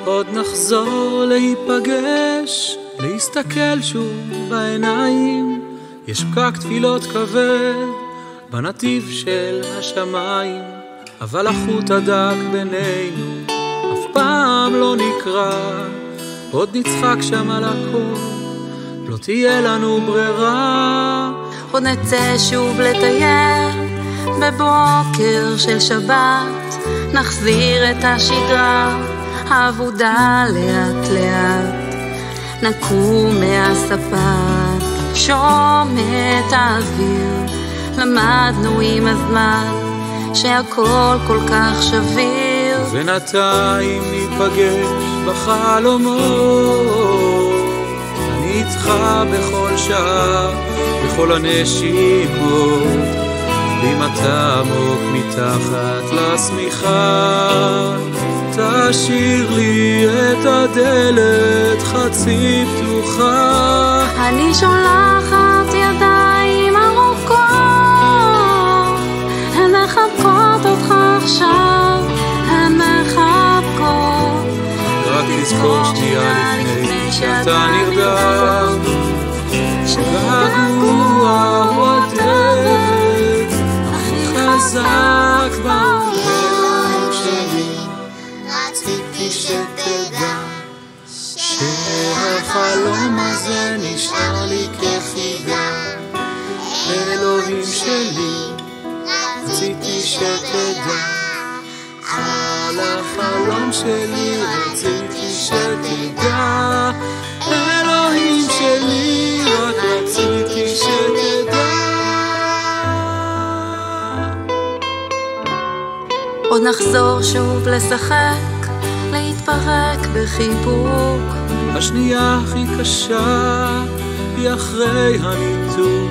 עוד נחזור להיפגש, להסתכל שוב בעיניים. יש פקק תפילות כבד בנתיב של השמיים, אבל החוט הדק בינינו אף פעם לא נקרא. עוד נצחק שם על הכל, לא תהיה לנו ברירה. עוד נצא שוב לטייל בבוקר של שבת, נחזיר את השגרה העבודה לאט לאט. נקום מהספה, שום את האוויר, למדנו עם הזמן שהכל כל כך שביר. ובינתיים ניפגש בחלומות, אני איתך בכל שעה, בכל הנשימות, במטה עמוק מתחת לשמיכה. תשאיר לי את הדלת חצי פתוחה, אני שולחת ידיים ארוכות, הן מחבקות אותך עכשיו, הן מחבקות. רק תזכור שנייה לפני שאתה נרדם, שגעגוע הוא הדלת הכי חזק בעולם שלי. רציתי שתדע שהחלום הזה נשאר לי כחידה. אלוהים שלי, רציתי שתדע על החלום שלי, רציתי שתדע. אלוהים שלי, רק רציתי שתדע. עוד נחזור שוב לשחק, להתפרק בחיבוק. השנייה הכי קשה היא אחרי הניתוק,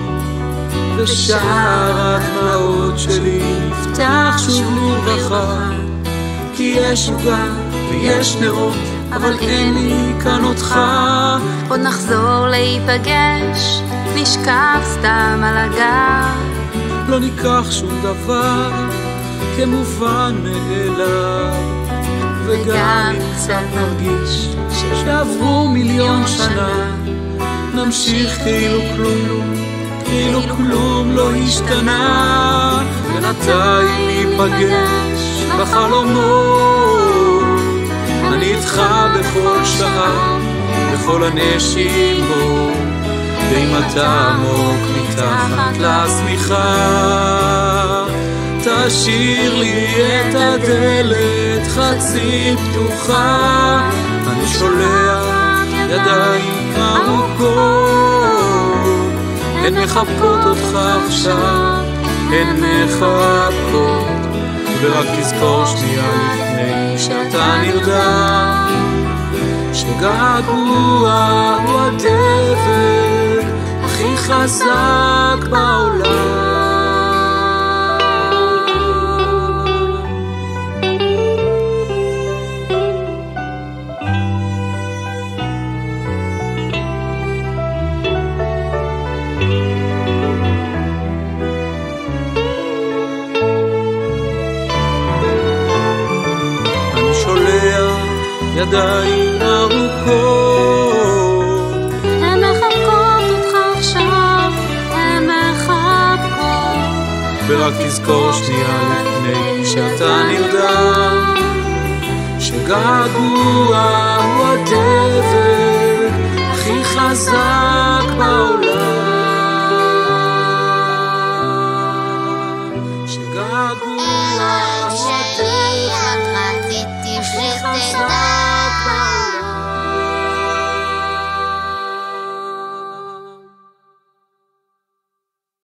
ושער הדמעות שלי נפתח שוב לברכה. כי יש עוגה ויש נרות, אבל אין לי כאן אותך. עוד נחזור להיפגש, נשכב סתם על הגב, לא ניקח שום דבר כמובן מאליו, וגם אם קצת נרגיש שעברו מיליון שנה, נמשיך כאילו כלום, כאילו כלום לא השתנה. בינתיים ניפגש בחלומות, אני איתך בכל שעה, בכל הנשימות, ועם אתה עמוק מתחת לשמיכה. תשאיר לי את הדלת חצי פתוחה, אני שולח ידיים ארוכות, הן מחבקות אותך עכשיו, הן מחבקות. ורק תזכור שנייה לפני שאתה נרדם, שגעגוע הוא הדבר הכי חזק בעולם. ידיים ארוכות, הן מחבקות אותך עכשיו, הן מחבקות. ורק תזכור שנייה לפני שאתה נרדם, שגעגוע הוא הדבר הכי חזק בעולם. שגעגוע הוא הדבר הכי חזק.